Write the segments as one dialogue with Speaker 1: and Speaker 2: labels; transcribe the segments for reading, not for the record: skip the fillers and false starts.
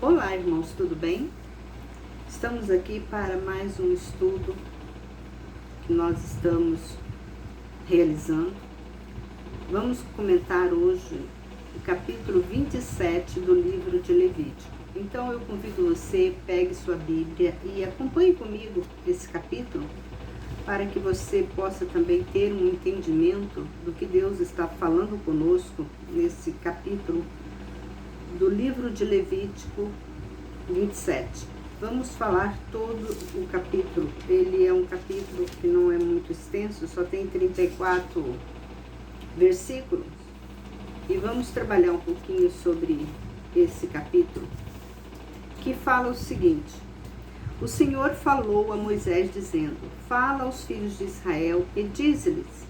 Speaker 1: Olá, irmãos, tudo bem? Estamos aqui para mais um estudo que nós estamos realizando. Vamos comentar hoje o capítulo 27 do livro de Levítico. Então eu convido você, pegue sua Bíblia e acompanhe comigo esse capítulo para que você possa também ter um entendimento do que Deus está falando conosco nesse capítulo do livro de Levítico 27. Vamos falar todo o capítulo. Ele é um capítulo que não é muito extenso, só tem 34 versículos. E vamos trabalhar um pouquinho sobre esse capítulo, que fala o seguinte: o Senhor falou a Moisés dizendo: fala aos filhos de Israel e dize-lhes: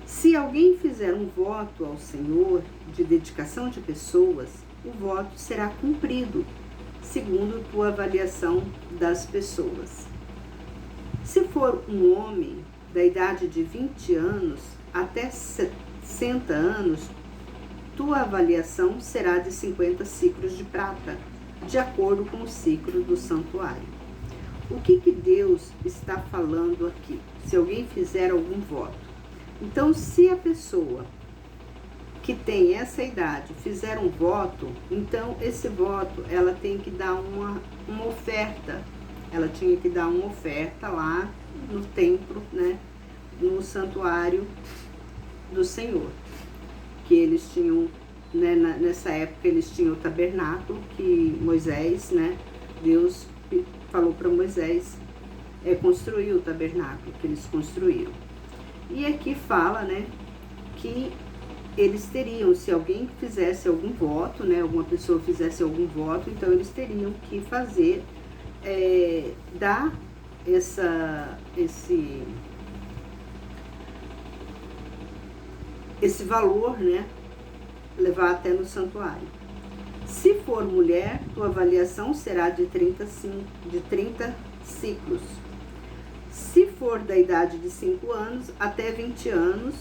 Speaker 1: se alguém fizer um voto ao Senhor de dedicação de pessoas, o voto será cumprido, segundo tua avaliação das pessoas. Se for um homem da idade de 20 anos até 60 anos, tua avaliação será de 50 ciclos de prata, de acordo com o ciclo do santuário. O que Deus está falando aqui? Se alguém fizer algum voto. Então, se a pessoa que tem essa idade fizer um voto, então esse voto ela tem que dar uma oferta. Ela tinha que dar uma oferta lá no templo, né, no santuário do Senhor. Que eles tinham, né, nessa época eles tinham o tabernáculo que Moisés, né, Deus falou para Moisés construir o tabernáculo que eles construíram. E aqui fala, né, que eles teriam, se alguém fizesse algum voto, né, alguma pessoa fizesse algum voto, então eles teriam que fazer, dar esse valor, né, levar até no santuário. Se for mulher, tua avaliação será de 30 ciclos. Se for da idade de 5 anos até 20 anos,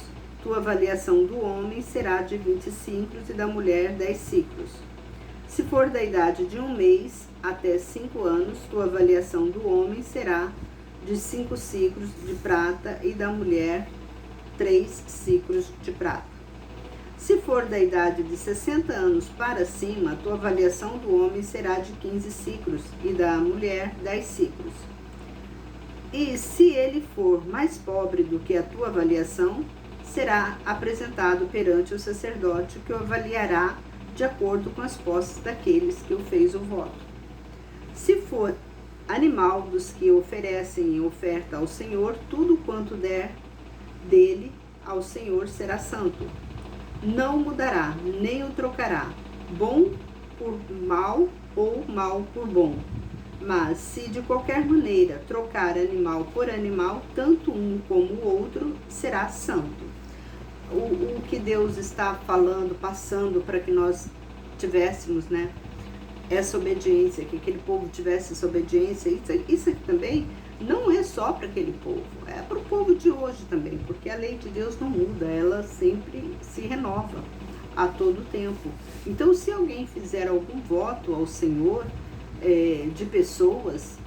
Speaker 1: tua avaliação do homem será de 20 ciclos e da mulher 10 ciclos. Se for da idade de 1 mês até 5 anos, tua avaliação do homem será de 5 ciclos de prata e da mulher 3 ciclos de prata. Se for da idade de 60 anos para cima, tua avaliação do homem será de 15 ciclos e da mulher 10 ciclos. E se ele for mais pobre do que a tua avaliação, será apresentado perante o sacerdote, que o avaliará de acordo com as posses daqueles que o fez o voto. Se for animal dos que oferecem oferta ao Senhor, tudo quanto der dele ao Senhor será santo. Não mudará, nem o trocará, bom por mal ou mal por bom. Mas se de qualquer maneira trocar animal por animal, tanto um como o outro será santo. O que Deus está falando, passando para que nós tivéssemos, né, essa obediência, que aquele povo tivesse essa obediência. Isso aqui também não é só para aquele povo, é para o povo de hoje também, porque a lei de Deus não muda, ela sempre se renova a todo tempo. Então, se alguém fizer algum voto ao Senhor de pessoas,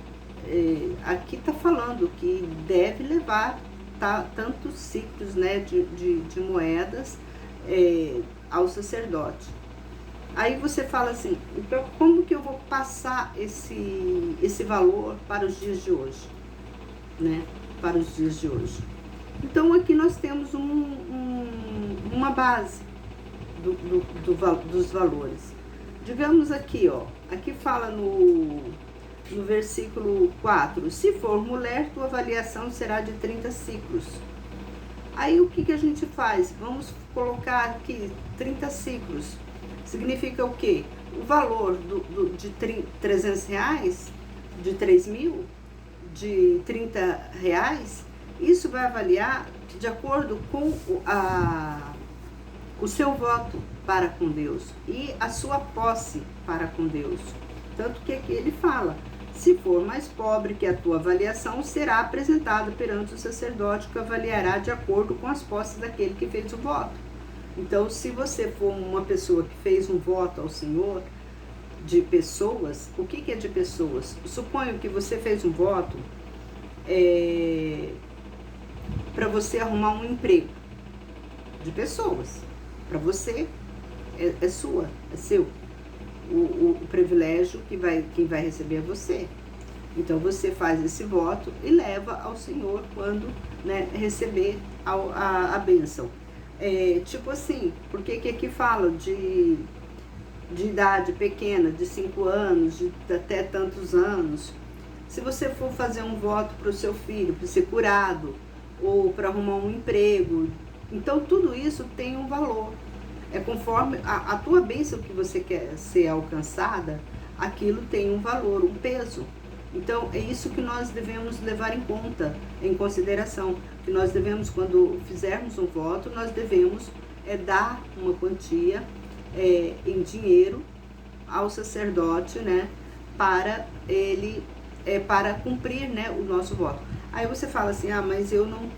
Speaker 1: aqui está falando que deve levar tantos ciclos, né, de moedas ao sacerdote. Aí você fala assim, então como que eu vou passar esse valor para os dias de hoje, né, para os dias de hoje? Então aqui nós temos uma base dos valores. Digamos aqui, ó, aqui fala no versículo 4, se for mulher, tua avaliação será de 30 ciclos. Aí o que a gente faz? Vamos colocar aqui 30 ciclos. Significa o quê? O valor de 300 reais, de 3 mil, de 30 reais, isso vai avaliar de acordo com o seu voto para com Deus e a sua posse para com Deus. Tanto que aqui ele fala, se for mais pobre que a tua avaliação, será apresentado perante o sacerdote, que avaliará de acordo com as posses daquele que fez o voto. Então, se você for uma pessoa que fez um voto ao Senhor, de pessoas. O que é de pessoas? Suponho que você fez um voto para você arrumar um emprego de pessoas. Para você é sua, é seu. O privilégio quem vai receber é você. Então você faz esse voto e leva ao Senhor quando, né, receber a bênção. Tipo assim, porque que aqui fala de idade pequena, de 5 anos, de até tantos anos. Se você for fazer um voto para o seu filho, para ser curado, ou para arrumar um emprego, então tudo isso tem um valor. É conforme a tua bênção que você quer ser alcançada, aquilo tem um valor, um peso. Então é isso que nós devemos levar em conta, em consideração. Que nós devemos, quando fizermos um voto, nós devemos dar uma quantia em dinheiro ao sacerdote, né, para ele para cumprir, né, o nosso voto. Aí você fala assim, mas eu não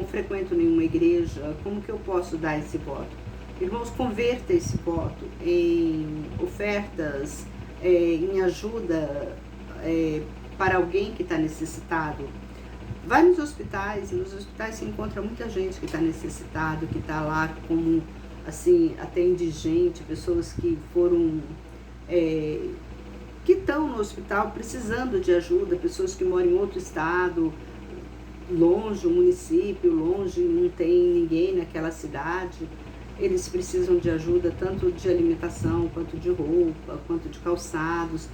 Speaker 1: frequento nenhuma igreja, como que eu posso dar esse voto? Irmãos, converta esse voto em ofertas, em ajuda para alguém que está necessitado. Vai nos hospitais, e nos hospitais se encontra muita gente que está necessitado, que está lá como, assim, até indigente, pessoas que foram, que estão no hospital precisando de ajuda, pessoas que moram em outro estado, longe, o município, longe, não tem ninguém naquela cidade. Eles precisam de ajuda tanto de alimentação, quanto de roupa, quanto de calçados.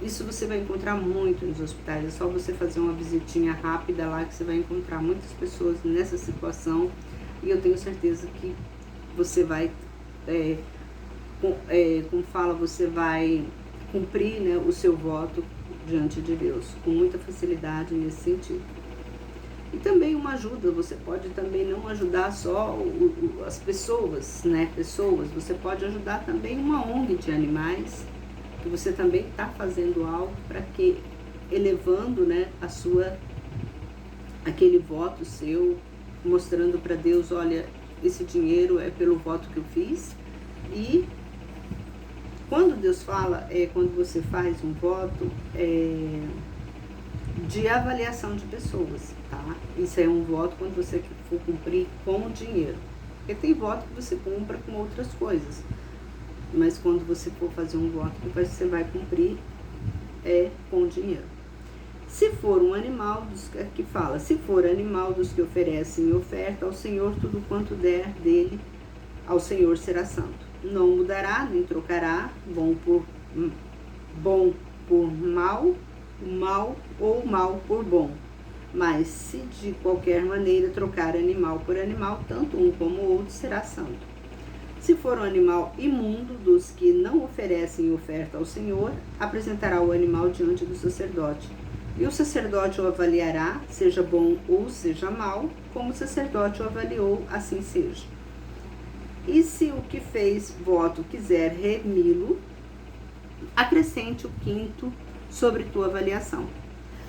Speaker 1: Isso você vai encontrar muito nos hospitais. É só você fazer uma visitinha rápida lá que você vai encontrar muitas pessoas nessa situação. E eu tenho certeza que você vai, como fala, você vai cumprir, né, o seu voto diante de Deus com muita facilidade nesse sentido. E também uma ajuda, você pode também não ajudar só as pessoas, né? Você pode ajudar também uma ONG de animais, que você também está fazendo algo para que, elevando, né, aquele voto seu, mostrando para Deus, olha, esse dinheiro é pelo voto que eu fiz. E quando Deus fala, quando você faz um voto, de avaliação de pessoas, tá? Isso é um voto quando você for cumprir com o dinheiro. Porque tem voto que você cumpra com outras coisas. Mas quando você for fazer um voto, você vai cumprir com o dinheiro. Se for um animal, que fala, se for animal dos que oferecem oferta ao Senhor, tudo quanto der dele ao Senhor será santo. Não mudará, nem trocará bom por mal, ou mal por bom. Mas se de qualquer maneira trocar animal por animal, tanto um como o outro será santo. Se for um animal imundo dos que não oferecem oferta ao Senhor, apresentará o animal diante do sacerdote. E o sacerdote o avaliará, seja bom ou seja mau, como o sacerdote o avaliou, assim seja. E se o que fez voto quiser remi-lo, acrescente o quinto sobre tua avaliação.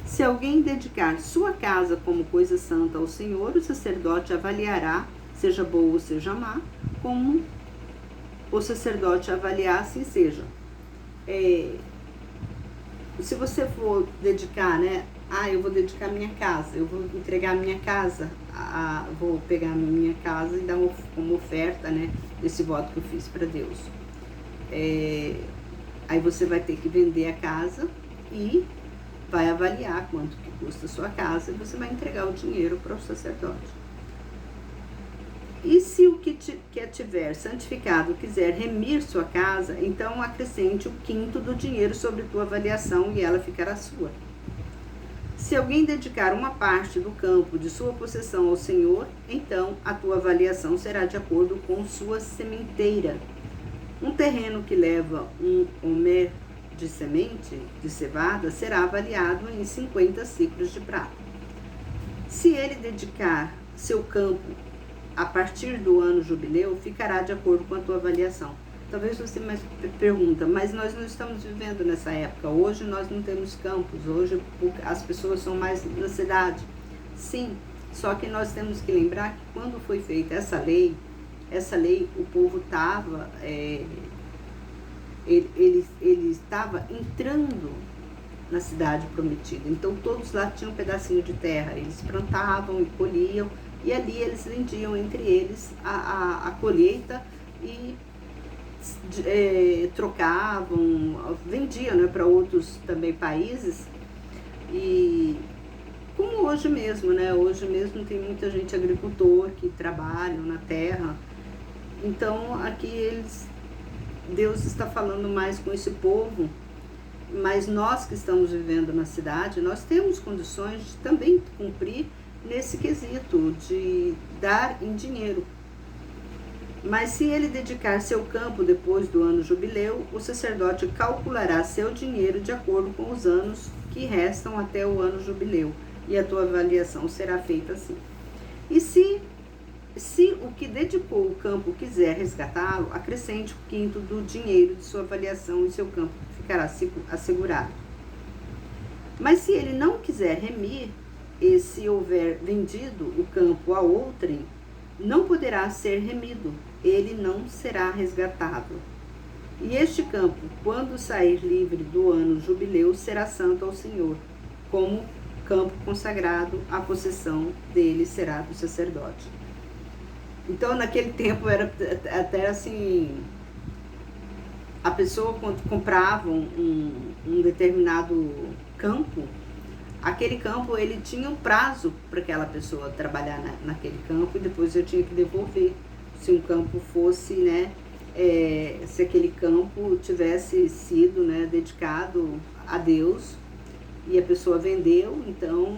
Speaker 1: Se alguém dedicar sua casa como coisa santa ao Senhor, o sacerdote avaliará, seja boa ou seja má, como o sacerdote avaliar, assim seja. Se você for dedicar, né? Eu vou dedicar minha casa, eu vou entregar minha casa, vou pegar minha casa e dar como oferta, né? Desse voto que eu fiz para Deus. Aí você vai ter que vender a casa e vai avaliar quanto que custa a sua casa e você vai entregar o dinheiro para o sacerdote. E se o que tiver santificado quiser remir sua casa, então acrescente o quinto do dinheiro sobre tua avaliação e ela ficará sua. Se alguém dedicar uma parte do campo de sua possessão ao Senhor, então a tua avaliação será de acordo com sua sementeira. Um terreno que leva um homer de semente de cevada será avaliado em 50 ciclos de prata. Se ele dedicar seu campo a partir do ano jubileu, ficará de acordo com a tua avaliação. Talvez você me pergunta, mas nós não estamos vivendo nessa época. Hoje nós não temos campos, hoje as pessoas são mais na cidade. Sim, só que nós temos que lembrar que quando foi feita essa lei, essa lei, o povo estava, ele estava entrando na cidade prometida. Então todos lá tinham um pedacinho de terra, eles plantavam e colhiam, e ali eles vendiam entre eles a colheita e trocavam, vendiam, né, para outros também países. E como hoje mesmo, né? Hoje mesmo tem muita gente agricultor que trabalham na terra. Então aqui Deus está falando mais com esse povo, mas nós que estamos vivendo na cidade, nós temos condições de também cumprir nesse quesito de dar em dinheiro. Mas se ele dedicar seu campo depois do ano jubileu, o sacerdote calculará seu dinheiro de acordo com os anos que restam até o ano jubileu, e a tua avaliação será feita assim. E se o que dedicou o campo quiser resgatá-lo, acrescente o quinto do dinheiro de sua avaliação e seu campo ficará assegurado. Mas se ele não quiser remir, e se houver vendido o campo a outrem, não poderá ser remido, ele não será resgatado. E este campo, quando sair livre do ano jubileu, será santo ao Senhor, como campo consagrado, a possessão dele será do sacerdote. Então, naquele tempo, era até assim, a pessoa quando comprava um determinado campo, aquele campo, ele tinha um prazo para aquela pessoa trabalhar naquele campo, e depois eu tinha que devolver. Se um campo fosse, né, se aquele campo tivesse sido, né, dedicado a Deus, e a pessoa vendeu, então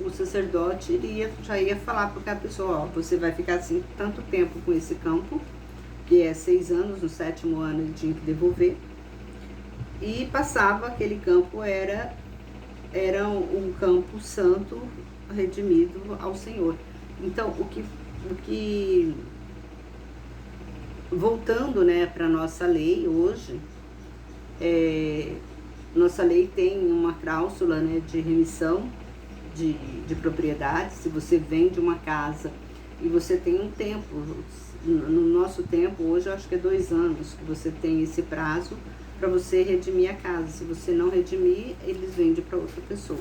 Speaker 1: o sacerdote já ia falar para aquela pessoa, ó, você vai ficar assim tanto tempo com esse campo, que é 6 anos, no 7º ano ele tinha que devolver, e passava, aquele campo era um campo santo, redimido ao Senhor. Então, voltando, né, para nossa lei hoje, nossa lei tem uma cláusula, né, de remissão de propriedade. Se você vende uma casa e você tem um tempo, no nosso tempo hoje eu acho que é 2 anos que você tem esse prazo para você redimir a casa. Se você não redimir, eles vendem para outra pessoa.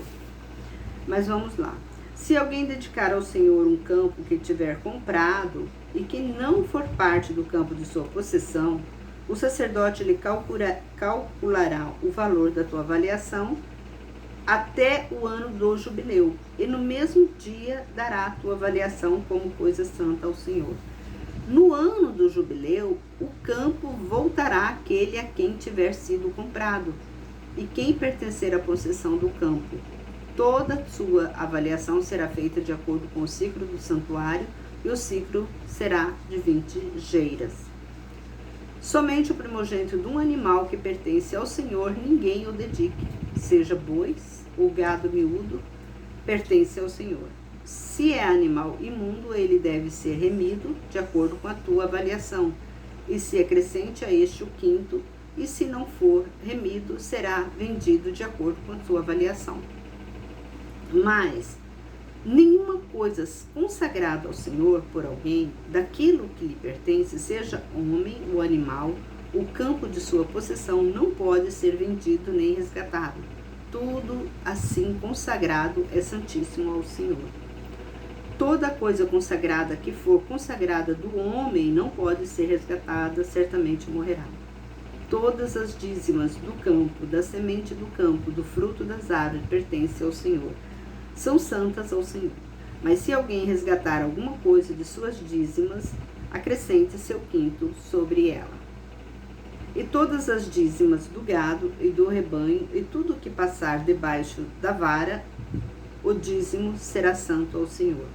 Speaker 1: Mas vamos lá. Se alguém dedicar ao Senhor um campo que tiver comprado e que não for parte do campo de sua possessão, o sacerdote lhe calculará o valor da tua avaliação até o ano do jubileu, e no mesmo dia dará a tua avaliação como coisa santa ao Senhor. No ano do jubileu, o campo voltará àquele a quem tiver sido comprado, e quem pertencer à possessão do campo. Toda sua avaliação será feita de acordo com o ciclo do santuário, e o ciclo será de 20 geiras. Somente o primogênito de um animal que pertence ao Senhor, ninguém o dedique, seja bois ou gado miúdo, pertence ao Senhor. Se é animal imundo, ele deve ser remido de acordo com a tua avaliação, e se acrescente a este o quinto, e se não for remido, será vendido de acordo com a tua avaliação. Mas nenhuma coisa consagrada ao Senhor por alguém, daquilo que lhe pertence, seja homem ou animal, o campo de sua possessão não pode ser vendido nem resgatado. Tudo assim consagrado é santíssimo ao Senhor. Toda coisa consagrada que for consagrada do homem não pode ser resgatada, certamente morrerá. Todas as dízimas do campo, da semente do campo, do fruto das árvores, pertencem ao Senhor. São santas ao Senhor. Mas se alguém resgatar alguma coisa de suas dízimas, acrescente seu quinto sobre ela. E todas as dízimas do gado e do rebanho, e tudo o que passar debaixo da vara, o dízimo será santo ao Senhor.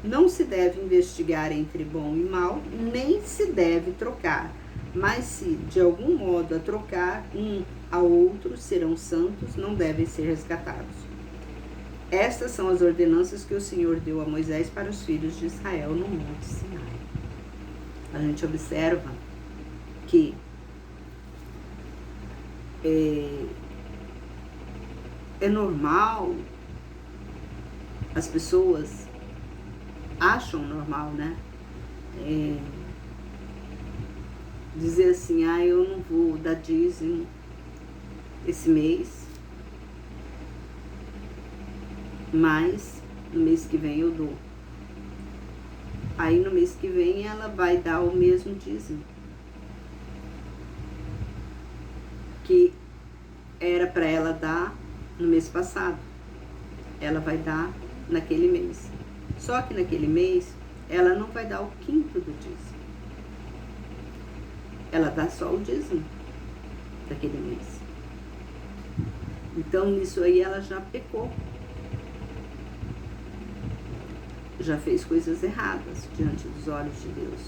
Speaker 1: Não se deve investigar entre bom e mal, nem se deve trocar. Mas se de algum modo a trocar, um ao outro serão santos, não devem ser resgatados. Estas são as ordenanças que o Senhor deu a Moisés para os filhos de Israel no Monte Sinai. A gente observa que é normal, as pessoas acham normal, né? dizer assim, eu não vou dar dízimo esse mês, mas no mês que vem eu dou. Aí no mês que vem ela vai dar o mesmo dízimo que era para ela dar no mês passado. Ela vai dar naquele mês. Só que naquele mês ela não vai dar o quinto do dízimo. Ela dá só o dízimo daquele mês. Então nisso aí ela já pecou. Já fez coisas erradas diante dos olhos de Deus.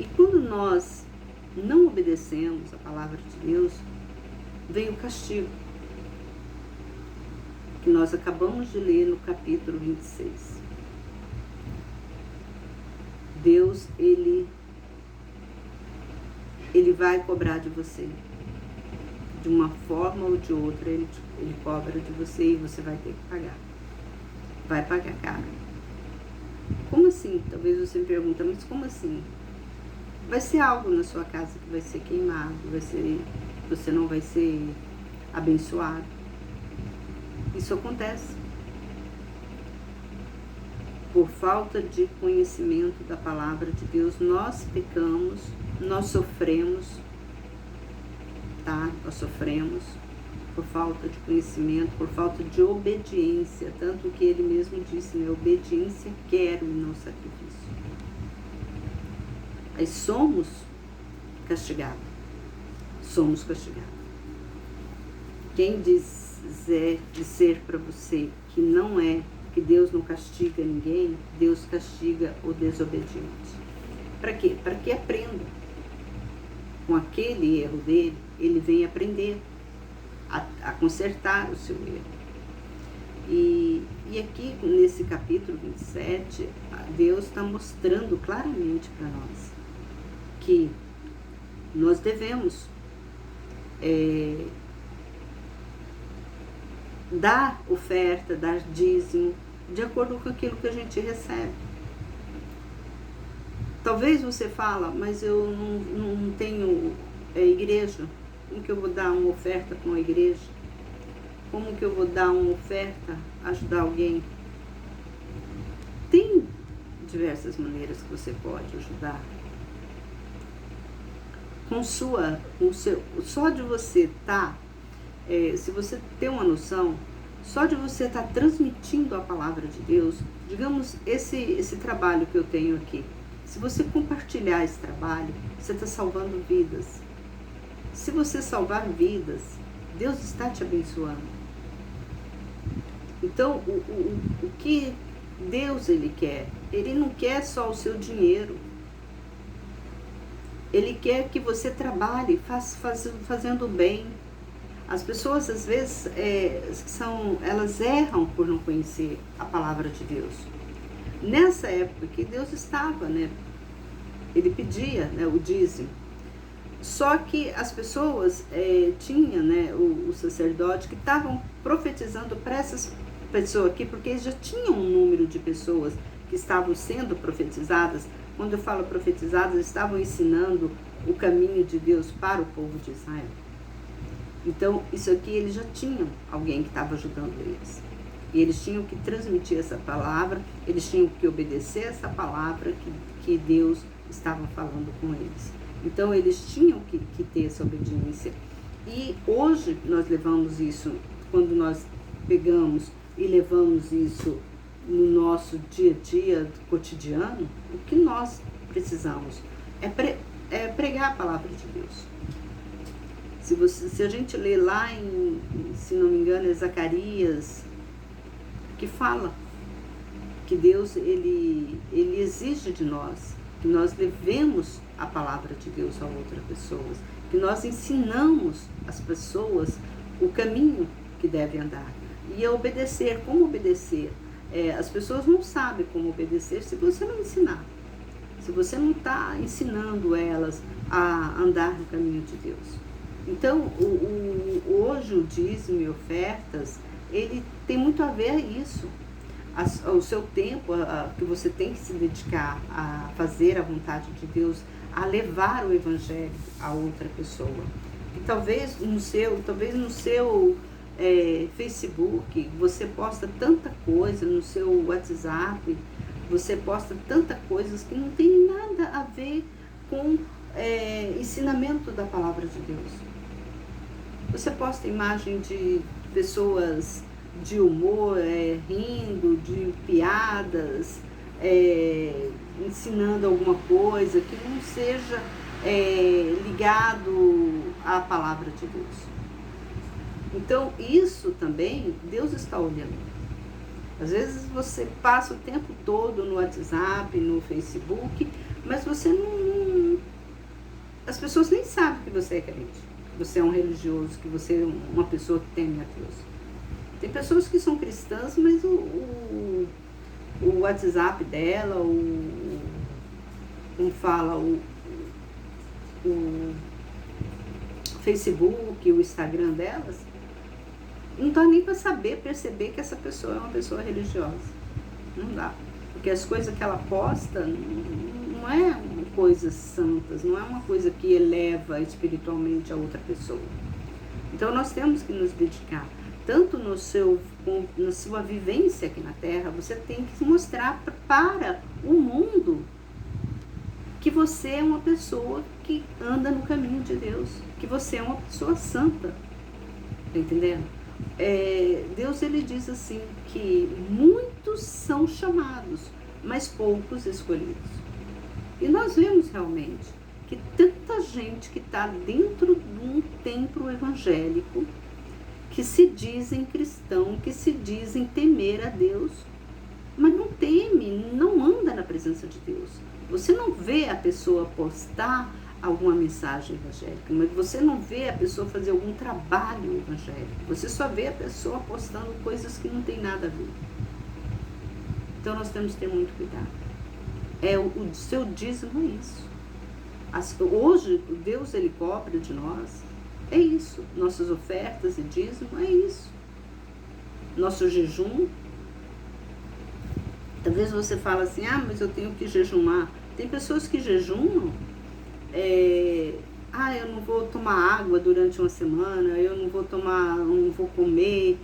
Speaker 1: E quando nós não obedecemos a palavra de Deus, vem o castigo, que nós acabamos de ler no capítulo 26. Deus, ele vai cobrar de você. De uma forma ou de outra, ele cobra de você e você vai ter que pagar. Vai pagar caro. Como assim? Talvez você me pergunte, mas como assim? Vai ser algo na sua casa que vai ser queimado, você não vai ser abençoado. Isso acontece. Por falta de conhecimento da palavra de Deus, nós pecamos, nós sofremos, tá? Nós sofremos por falta de conhecimento, por falta de obediência, tanto que ele mesmo disse, né? Obediência quero e não sacrifício. Aí somos castigados. Somos castigados. Quem disser para você que não é, que Deus não castiga ninguém, Deus castiga o desobediente. Para quê? Para que aprenda. Com aquele erro dele, ele vem aprender a consertar o seu erro. E aqui, nesse capítulo 27, Deus está mostrando claramente para nós que nós devemos dar oferta, dar dízimo, de acordo com aquilo que a gente recebe. Talvez você fala, mas eu não tenho igreja. Como que eu vou dar uma oferta para uma igreja? Como que eu vou dar uma oferta, ajudar alguém? Tem diversas maneiras que você pode ajudar. Só de você estar, se você tem uma noção, só de você estar transmitindo a palavra de Deus, digamos, esse trabalho que eu tenho aqui, se você compartilhar esse trabalho, você está salvando vidas. Se você salvar vidas, Deus está te abençoando. Então, o que Deus ele quer? Ele não quer só o seu dinheiro. Ele quer que você trabalhe, fazendo bem. As pessoas, às vezes, elas erram por não conhecer a palavra de Deus. Nessa época que Deus estava, né? Ele pedia, né, o dízimo. Só que as pessoas tinham, né, o sacerdote que estavam profetizando para essas pessoas aqui, porque eles já tinham um número de pessoas que estavam sendo profetizadas. Quando eu falo profetizadas, estavam ensinando o caminho de Deus para o povo de Israel. Então, isso aqui eles já tinham alguém que estava ajudando eles. E eles tinham que transmitir essa palavra, eles tinham que obedecer essa palavra que Deus estava falando com eles. Então, eles tinham que ter essa obediência. E hoje nós levamos isso, quando nós pegamos e levamos isso no nosso dia a dia cotidiano, o que nós precisamos é pregar a palavra de Deus. Se a gente ler lá se não me engano, é Zacarias, que fala que Deus ele exige de nós que nós levemos a palavra de Deus a outras pessoas, que nós ensinamos as pessoas o caminho que devem andar e a obedecer. Como obedecer? As pessoas não sabem como obedecer se você não ensinar, se você não está ensinando elas a andar no caminho de Deus. Então, hoje o dízimo e ofertas, ele tem muito a ver a isso. O seu tempo que você tem que se dedicar a fazer a vontade de Deus, a levar o evangelho a outra pessoa. E talvez no seu Facebook, você posta tanta coisa, no seu WhatsApp, você posta tanta coisas que não tem nada a ver com ensinamento da palavra de Deus. Você posta imagem de pessoas de humor, rindo, de piadas, ensinando alguma coisa que não seja ligado à palavra de Deus. Então, isso também Deus está olhando. Às vezes você passa o tempo todo no WhatsApp, no Facebook, mas você não... As pessoas nem sabem que você é crente, que você é um religioso, que você é uma pessoa que teme a Deus. Tem pessoas que são cristãs, mas o WhatsApp dela, como fala, o Facebook, o Instagram delas, não dá nem para perceber que essa pessoa é uma pessoa religiosa. Não dá. Porque as coisas que ela posta não é coisas santas, não é uma coisa que eleva espiritualmente a outra pessoa. Então nós temos que nos dedicar. Tanto na sua vivência aqui na Terra, você tem que mostrar para o mundo que você é uma pessoa que anda no caminho de Deus, que você é uma pessoa santa. Tá entendendo? Deus, ele diz assim, que muitos são chamados, mas poucos escolhidos. E nós vemos realmente que tanta gente que está dentro de um templo evangélico, que se dizem cristão, que se dizem temer a Deus, mas não teme, não anda na presença de Deus. Você não vê a pessoa postar alguma mensagem evangélica, mas você não vê a pessoa fazer algum trabalho evangélico. Você só vê a pessoa postando coisas que não tem nada a ver. Então nós temos que ter muito cuidado. O seu dízimo é isso. Hoje, Deus, ele cobra de nós. É isso. Nossas ofertas e dízimo é isso. Nosso jejum. Talvez você fale assim, mas eu tenho que jejuar. Tem pessoas que jejumam. Eu não vou tomar água durante uma semana, eu não vou comer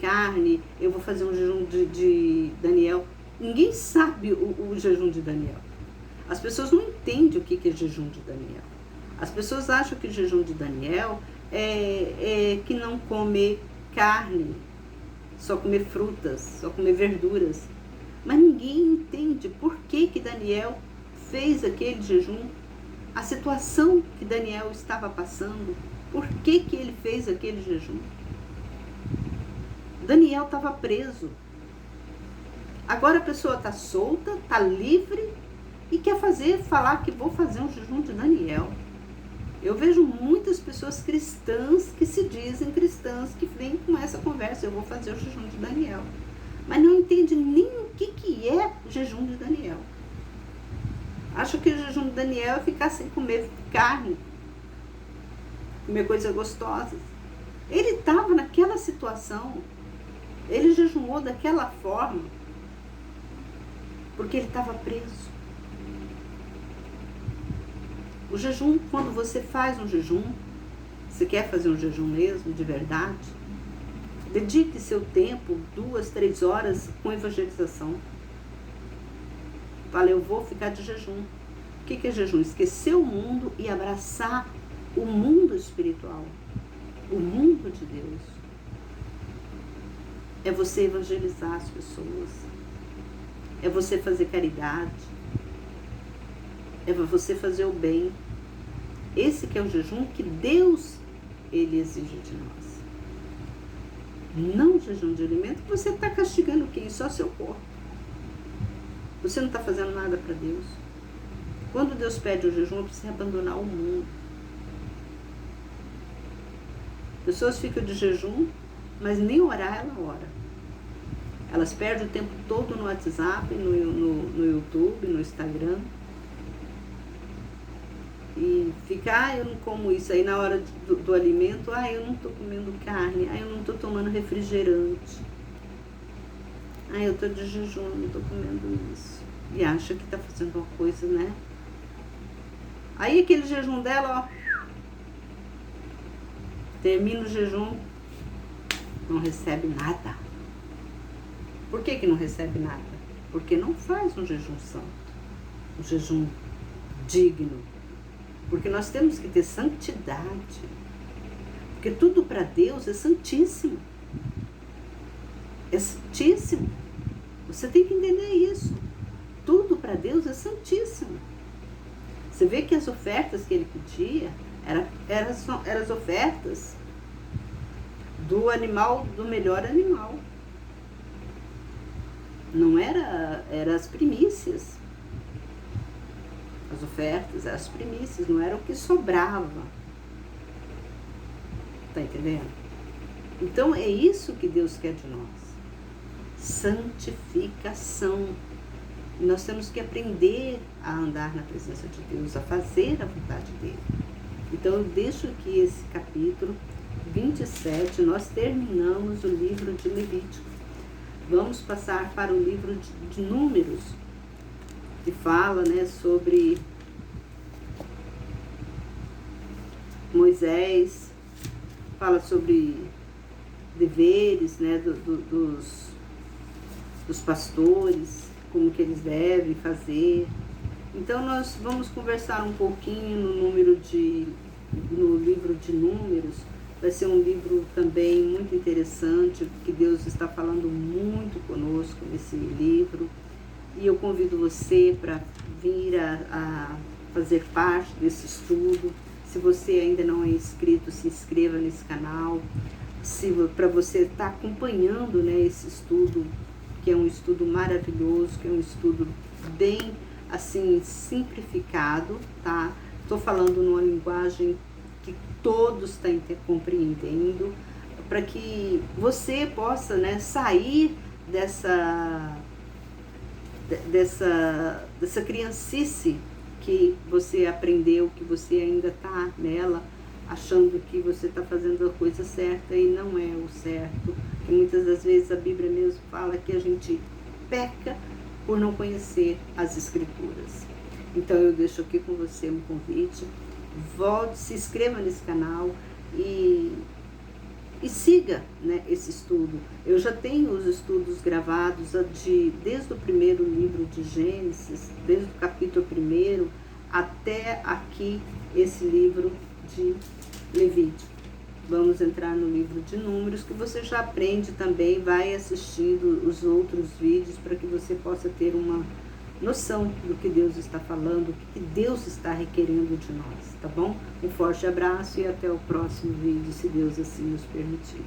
Speaker 1: carne, eu vou fazer um jejum de Daniel. Ninguém sabe o jejum de Daniel. As pessoas não entendem o que é jejum de Daniel. As pessoas acham que o jejum de Daniel é que não comer carne, só comer frutas, só comer verduras. Mas ninguém entende por que Daniel fez aquele jejum, a situação que Daniel estava passando, por que ele fez aquele jejum. Daniel estava preso. Agora a pessoa está solta, está livre e quer falar que vou fazer um jejum de Daniel. Eu vejo muitas pessoas cristãs que se dizem cristãs que vêm com essa conversa, eu vou fazer o jejum de Daniel. Mas não entende nem o que é o jejum de Daniel. Acha que o jejum de Daniel é ficar sem comer carne, comer coisas gostosas. Ele estava naquela situação, ele jejuou daquela forma, porque ele estava preso. O jejum, quando você faz um jejum, você quer fazer um jejum mesmo, de verdade, dedique seu tempo, 2, 3 horas com evangelização. Fala, eu vou ficar de jejum. O que é jejum? Esquecer o mundo e abraçar o mundo espiritual, o mundo de Deus. É você evangelizar as pessoas. É você fazer caridade. É você fazer o bem. Esse que é o jejum que Deus, ele exige de nós. Não o jejum de alimento, que você está castigando quem? Só seu corpo. Você não está fazendo nada para Deus. Quando Deus pede o jejum, é para você abandonar o mundo. Pessoas ficam de jejum, mas nem orar ela ora. Elas perdem o tempo todo no WhatsApp, no YouTube, no Instagram. E fica, eu não como isso. Aí na hora do alimento, eu não estou comendo carne, eu não estou tomando refrigerante. Eu estou de jejum, não estou comendo isso. E acha que está fazendo uma coisa, né? Aí aquele jejum dela, ó, termina o jejum, não recebe nada. Por que não recebe nada? Porque não faz um jejum santo, um jejum digno. Porque nós temos que ter santidade. Porque tudo para Deus é santíssimo. É santíssimo. Você tem que entender isso. Tudo para Deus é santíssimo. Você vê que as ofertas que ele pedia eram as ofertas do animal, do melhor animal. Não era as primícias. As ofertas eram as primícias, não era o que sobrava. Tá entendendo? Então é isso que Deus quer de nós. Santificação. E nós temos que aprender a andar na presença de Deus, a fazer a vontade dele. Então eu deixo aqui esse capítulo 27, nós terminamos o livro de Levítico. Vamos passar para o livro de Números, que fala, né, sobre Moisés, fala sobre deveres, né, dos pastores, como que eles devem fazer. Então nós vamos conversar um pouquinho no livro de Números. Vai ser um livro também muito interessante, porque Deus está falando muito conosco nesse livro. E eu convido você para vir a fazer parte desse estudo. Se você ainda não é inscrito, se inscreva nesse canal. Para você estar acompanhando, né, esse estudo, que é um estudo maravilhoso, que é um estudo bem, assim, simplificado, tá? Estou falando numa linguagem que todos estão compreendendo, para que você possa, né, sair dessa criancice que você aprendeu, que você ainda está nela, achando que você está fazendo a coisa certa e não é o certo. E muitas das vezes a Bíblia mesmo fala que a gente peca por não conhecer as Escrituras. Então eu deixo aqui com você um convite. Volte, se inscreva nesse canal e siga, né, esse estudo. Eu já tenho os estudos gravados desde o primeiro livro de Gênesis, desde o capítulo 1 até aqui esse livro de Levítico. Vamos entrar no livro de Números, que você já aprende também, vai assistindo os outros vídeos para que você possa ter uma noção do que Deus está falando, o que Deus está requerendo de nós, tá bom? Um forte abraço e até o próximo vídeo, se Deus assim nos permitir.